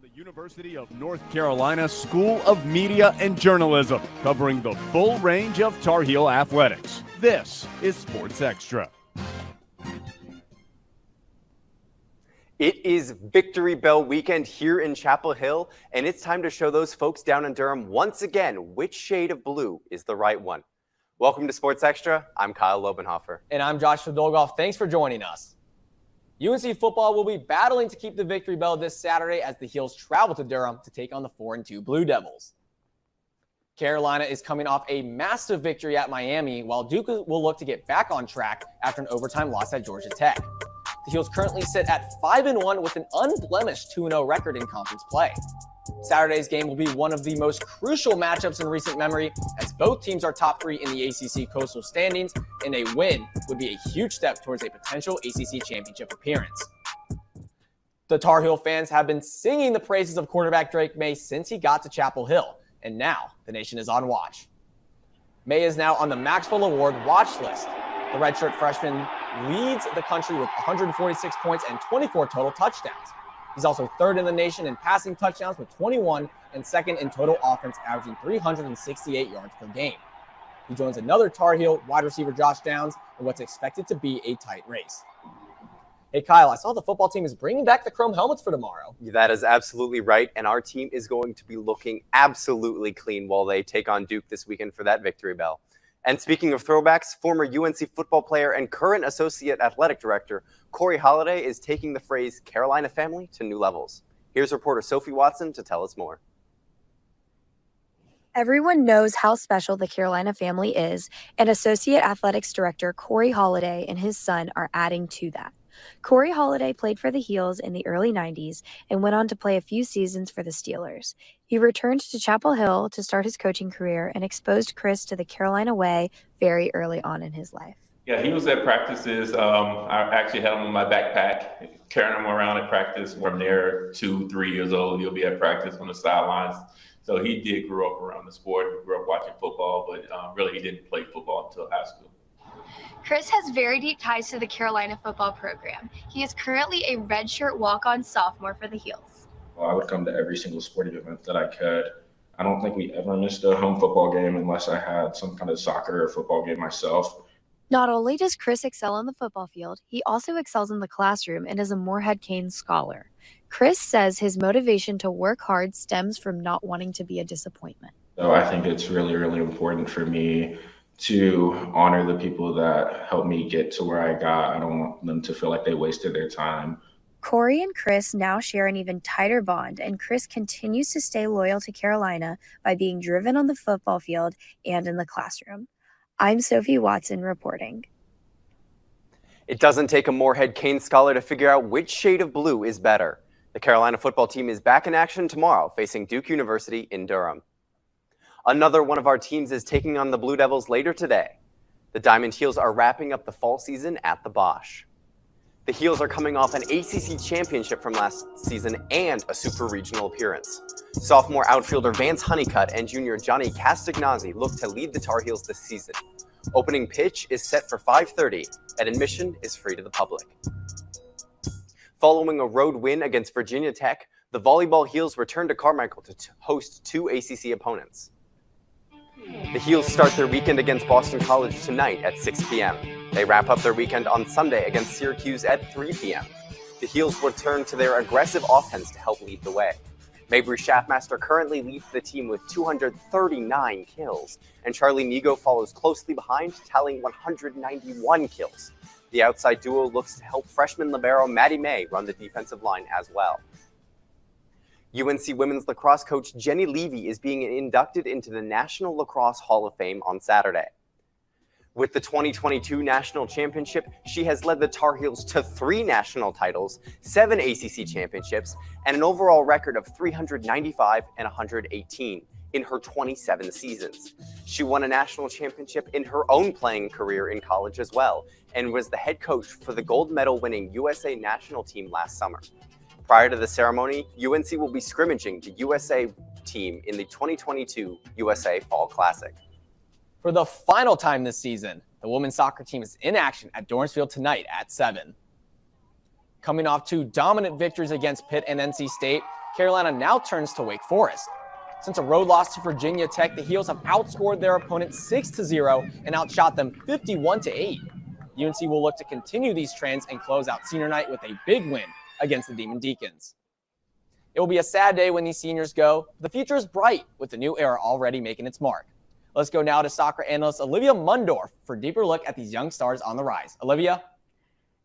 the University of North Carolina School of Media and Journalism, covering the full range of Tar Heel athletics. This is Sports Extra. It is Victory Bell weekend here in Chapel Hill, and it's time to show those folks down in Durham once again which shade of blue is the right one. Welcome to Sports Extra. I'm Kyle Lobenhofer. And I'm Joshua Dolgoff. Thanks for joining us. UNC football will be battling to keep the Victory Bell this Saturday as the Heels travel to Durham to take on the 4-2 Blue Devils. Carolina is coming off a massive victory at Miami, while Duke will look to get back on track after an overtime loss at Georgia Tech. The Heels currently sit at 5-1 with an unblemished 2-0 record in conference play. Saturday's game will be one of the most crucial matchups in recent memory, as both teams are top 3 in the ACC Coastal standings, and a win would be a huge step towards a potential ACC championship appearance. The Tar Heel fans have been singing the praises of quarterback Drake May since he got to Chapel Hill, and now the nation is on watch. May is now on the Maxwell Award watch list. The redshirt freshman leads the country with 146 points and 24 total touchdowns. He's also third in the nation in passing touchdowns with 21 and second in total offense, averaging 368 yards per game. He joins another Tar Heel wide receiver Josh Downs in what's expected to be a tight race. Hey, Kyle, I saw the football team is bringing back the chrome helmets for tomorrow. That is absolutely right, and our team is going to be looking absolutely clean while they take on Duke this weekend for that Victory Bell. And speaking of throwbacks, former UNC football player and current associate athletic director Corey Holliday is taking the phrase Carolina family to new levels. Here's reporter Sophie Watson to tell us more. Everyone knows how special the Carolina family is, and Associate Athletics Director Corey Holliday and his son are adding to that. Corey Holliday played for the Heels in the early 90s and went on to play a few seasons for the Steelers. He returned to Chapel Hill to start his coaching career and exposed Chris to the Carolina way very early on in his life. Yeah, he was at practices. I actually had him in my backpack, carrying him around at practice. From there, 2-3 years old, he'll be at practice on the sidelines. So he did grow up around the sport. He grew up watching football, but really he didn't play football until high school. Chris has very deep ties to the Carolina football program. He is currently a redshirt walk-on sophomore for the Heels. Well, I would come to every single sporting event that I could. I don't think we ever missed a home football game unless I had some kind of soccer or football game myself. Not only does Chris excel on the football field, he also excels in the classroom and is a Moorhead Cain scholar. Chris says his motivation to work hard stems from not wanting to be a disappointment. So I think it's really, really important for me to honor the people that helped me get to where I got. I don't want them to feel like they wasted their time. Corey and Chris now share an even tighter bond, and Chris continues to stay loyal to Carolina by being driven on the football field and in the classroom. I'm Sophie Watson reporting. It doesn't take a Moorhead Cain scholar to figure out which shade of blue is better. The Carolina football team is back in action tomorrow, facing Duke University in Durham. Another one of our teams is taking on the Blue Devils later today. The Diamond Heels are wrapping up the fall season at the Bosch. The Heels are coming off an ACC championship from last season and a super regional appearance. Sophomore outfielder Vance Honeycutt and junior Johnny Castagnazzi look to lead the Tar Heels this season. Opening pitch is set for 5:30, and admission is free to the public. Following a road win against Virginia Tech, the Volleyball Heels return to Carmichael to host 2 ACC opponents. The Heels start their weekend against Boston College tonight at 6 p.m. They wrap up their weekend on Sunday against Syracuse at 3 p.m. The Heels return to their aggressive offense to help lead the way. Mabry Schaffmaster currently leads the team with 239 kills, and Charlie Nigo follows closely behind, tallying 191 kills. The outside duo looks to help freshman libero Maddie May run the defensive line as well. UNC women's lacrosse coach Jenny Levy is being inducted into the National Lacrosse Hall of Fame on Saturday. With the 2022 National Championship, she has led the Tar Heels to 3 national titles, 7 ACC championships, and an overall record of 395 and 118 in her 27 seasons. She won a national championship in her own playing career in college as well, and was the head coach for the gold medal winning USA national team last summer. Prior to the ceremony, UNC will be scrimmaging the USA team in the 2022 USA Fall Classic. For the final time this season, the women's soccer team is in action at Dorransfield tonight at 7. Coming off 2 dominant victories against Pitt and NC State, Carolina now turns to Wake Forest. Since a road loss to Virginia Tech, the Heels have outscored their opponents 6-0 and outshot them 51-8. UNC will look to continue these trends and close out senior night with a big win against the Demon Deacons. It will be a sad day when these seniors go. The future is bright with the new era already making its mark. Let's go now to soccer analyst Olivia Mundorf for a deeper look at these young stars on the rise. Olivia?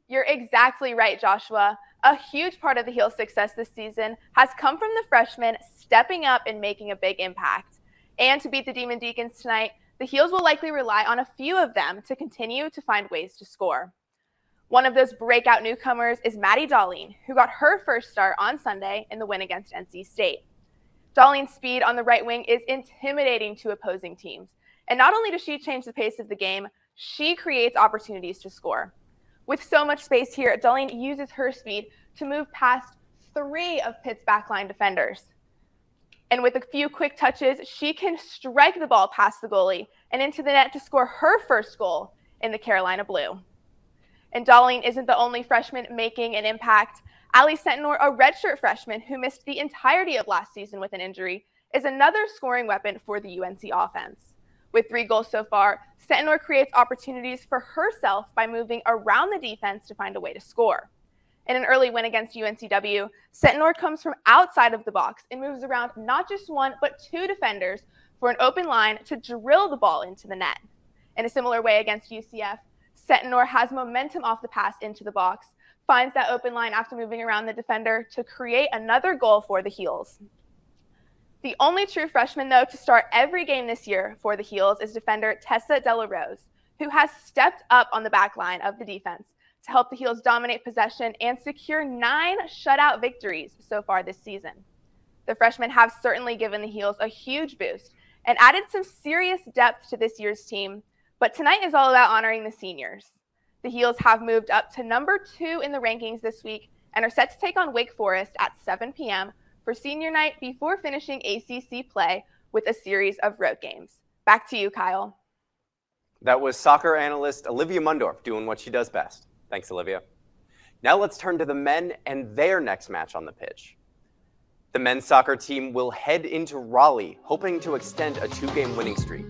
You're exactly right, Joshua. A huge part of the Heels' success this season has come from the freshmen stepping up and making a big impact. And to beat the Demon Deacons tonight, the Heels will likely rely on a few of them to continue to find ways to score. One of those breakout newcomers is Maddie Dolling, who got her first start on Sunday in the win against NC State. Dolling's speed on the right wing is intimidating to opposing teams. And not only does she change the pace of the game, she creates opportunities to score. With so much space here, Dolling uses her speed to move past 3 of Pitt's backline defenders. And with a few quick touches, she can strike the ball past the goalie and into the net to score her first goal in the Carolina Blue. And Dolling isn't the only freshman making an impact. Sentinel, a redshirt freshman who missed the entirety of last season with an injury, is another scoring weapon for the UNC offense. With 3 goals so far, Sentinel creates opportunities for herself by moving around the defense to find a way to score. In an early win against UNCW, Sentinel comes from outside of the box and moves around not just 1, but 2 defenders for an open line to drill the ball into the net. In a similar way against UCF, Sentinel has momentum off the pass into the box, finds that open line after moving around the defender to create another goal for the Heels. The only true freshman, though, to start every game this year for the Heels is defender Tessa Dela Rose, who has stepped up on the back line of the defense to help the Heels dominate possession and secure 9 shutout victories so far this season. The freshmen have certainly given the Heels a huge boost and added some serious depth to this year's team, but tonight is all about honoring the seniors. The Heels have moved up to number 2 in the rankings this week and are set to take on Wake Forest at 7 p.m. for senior night before finishing ACC play with a series of road games. Back to you, Kyle. That was soccer analyst Olivia Mundorf doing what she does best. Thanks, Olivia. Now let's turn to the men and their next match on the pitch. The men's soccer team will head into Raleigh, hoping to extend a 2-game winning streak.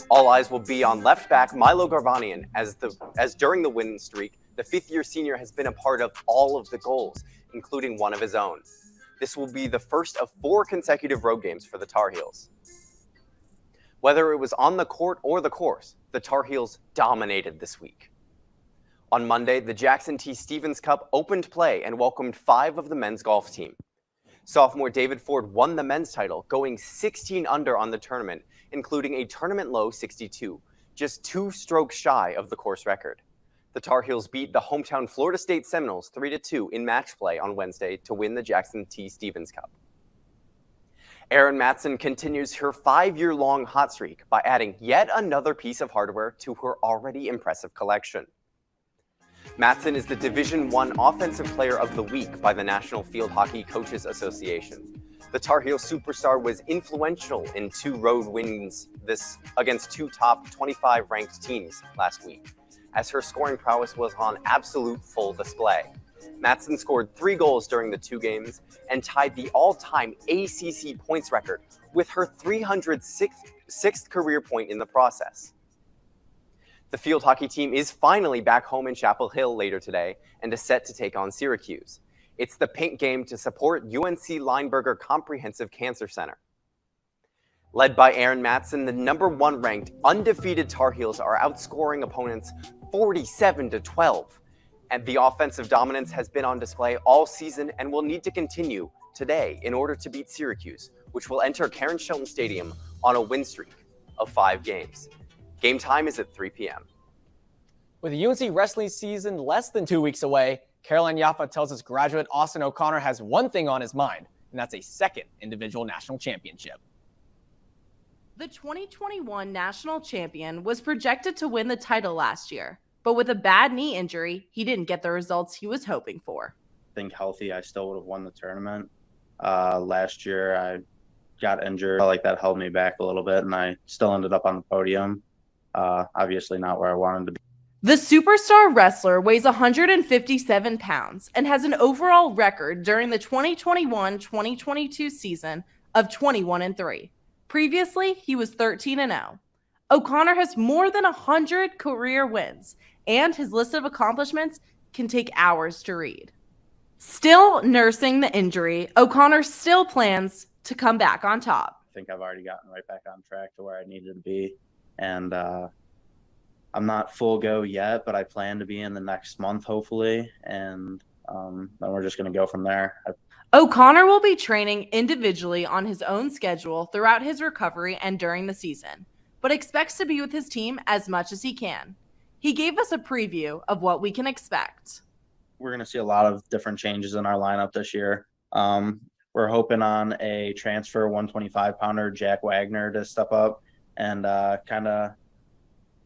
All eyes will be on left back Milo Garvanian, as during the winning streak, the 5th-year senior has been a part of all of the goals, including one of his own. This will be the first of 4 consecutive road games for the Tar Heels. Whether it was on the court or the course, the Tar Heels dominated this week. On Monday, the Jackson T. Stevens Cup opened play and welcomed 5 of the men's golf team. Sophomore David Ford won the men's title, going 16 under on the tournament, including a tournament-low 62, just 2 strokes shy of the course record. The Tar Heels beat the hometown Florida State Seminoles 3-2 in match play on Wednesday to win the Jackson T. Stevens Cup. Erin Matson continues her 5-year-long hot streak by adding yet another piece of hardware to her already impressive collection. Matson is the Division I Offensive Player of the Week by the National Field Hockey Coaches Association. The Tar Heel superstar was influential in 2 road wins against 2 top 25 ranked teams last week, as her scoring prowess was on absolute full display. Matson scored 3 goals during the 2 games and tied the all-time ACC points record with her 306th career point in the process. The field hockey team is finally back home in Chapel Hill later today and is set to take on Syracuse. It's the pink game to support UNC Lineberger Comprehensive Cancer Center. Led by Erin Matson, the number 1 ranked undefeated Tar Heels are outscoring opponents 47-12. And the offensive dominance has been on display all season and will need to continue today in order to beat Syracuse, which will enter Karen Shelton Stadium on a win streak of 5 games. Game time is at 3 p.m. With the UNC wrestling season less than 2 weeks away, Caroline Yaffa tells us graduate Austin O'Connor has one thing on his mind, and that's a 2nd individual national championship. The 2021 national champion was projected to win the title last year, but with a bad knee injury, he didn't get the results he was hoping for. I think healthy, I still would have won the tournament. Last year, I got injured. I felt like that held me back a little bit, and I still ended up on the podium. Obviously not where I wanted to be. The superstar wrestler weighs 157 pounds and has an overall record during the 2021-2022 season of 21-3. Previously, he was 13-0. O'Connor has more than 100 career wins, and his list of accomplishments can take hours to read. Still nursing the injury, O'Connor still plans to come back on top. I think I've already gotten right back on track to where I needed to be. And I'm not full go yet, but I plan to be in the next month, hopefully. And then we're just going to go from there. O'Connor will be training individually on his own schedule throughout his recovery and during the season, but expects to be with his team as much as he can. He gave us a preview of what we can expect. We're going to see a lot of different changes in our lineup this year. We're hoping on a transfer 125-pounder, Jack Wagner, to step up and kind of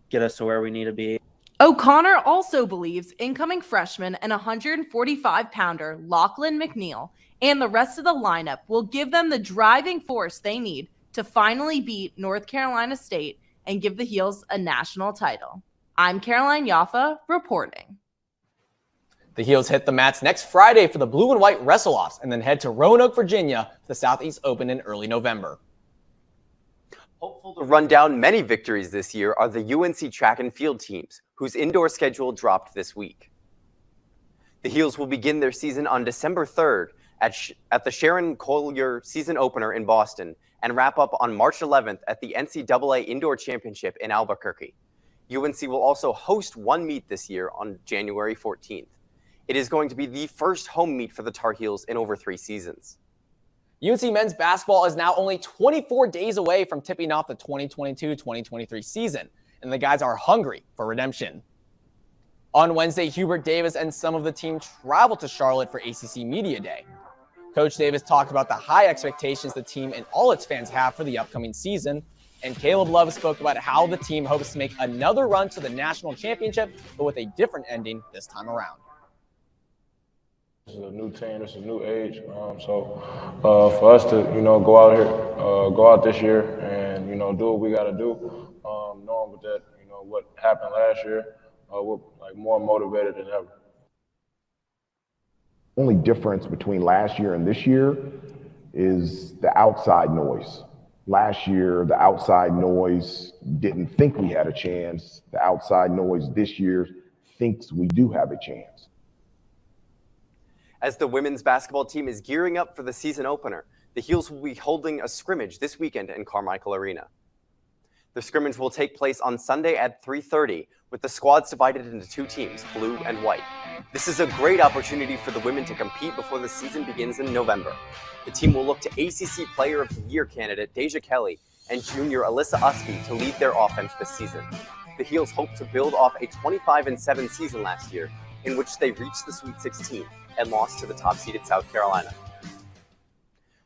get us to where we need to be. O'Connor also believes incoming freshman and 145-pounder Lachlan McNeil and the rest of the lineup will give them the driving force they need to finally beat North Carolina State and give the Heels a national title. I'm Caroline Yaffa reporting. The Heels hit the mats next Friday for the blue and white wrestle-offs and then head to Roanoke, Virginia for the Southeast Open in early November. Hopeful to run down many victories this year are the UNC track and field teams, whose indoor schedule dropped this week. The Heels will begin their season on December 3rd at the Sharon Collier season opener in Boston and wrap up on March 11th at the NCAA Indoor Championship in Albuquerque. UNC will also host one meet this year on January 14th. It is going to be the first home meet for the Tar Heels in over 3 seasons. UNC men's basketball is now only 24 days away from tipping off the 2022-2023 season, and the guys are hungry for redemption. On Wednesday, Hubert Davis and some of the team traveled to Charlotte for ACC Media Day. Coach Davis talked about the high expectations the team and all its fans have for the upcoming season, and Caleb Love spoke about how the team hopes to make another run to the national championship, but with a different ending this time around. This is a new team. This is a new age. So for us to, go out this year and, do what we got to do, knowing with that, what happened last year, we're more motivated than ever. Only difference between last year and this year is the outside noise. Last year, the outside noise didn't think we had a chance. The outside noise this year thinks we do have a chance. As the women's basketball team is gearing up for the season opener, the Heels will be holding a scrimmage this weekend in Carmichael Arena. The scrimmage will take place on Sunday at 3:30, with the squads divided into 2 teams, blue and white. This is a great opportunity for the women to compete before the season begins in November. The team will look to ACC Player of the Year candidate Deja Kelly and junior Alyssa Usby to lead their offense this season. The Heels hope to build off a 25-7 season last year, in which they reached the Sweet 16 and lost to the top-seeded South Carolina.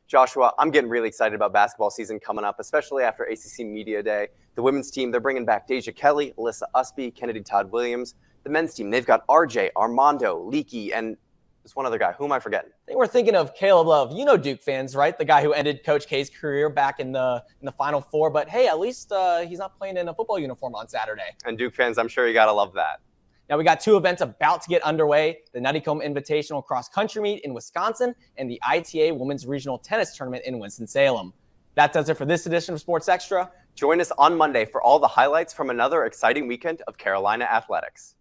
Joshua, I'm getting really excited about basketball season coming up, especially after ACC Media Day. The women's team, they're bringing back Deja Kelly, Alyssa Usby, Kennedy Todd Williams. The men's team, they've got RJ, Armando, Leaky, and there's one other guy. Who am I forgetting? I think we're thinking of Caleb Love. You know Duke fans, right? The guy who ended Coach K's career back in the Final Four. But hey, at least he's not playing in a football uniform on Saturday. And Duke fans, I'm sure you got to love that. Now we got 2 events about to get underway, the Nuttycombe Invitational Cross Country Meet in Wisconsin and the ITA Women's Regional Tennis Tournament in Winston-Salem. That does it for this edition of Sports Extra. Join us on Monday for all the highlights from another exciting weekend of Carolina athletics.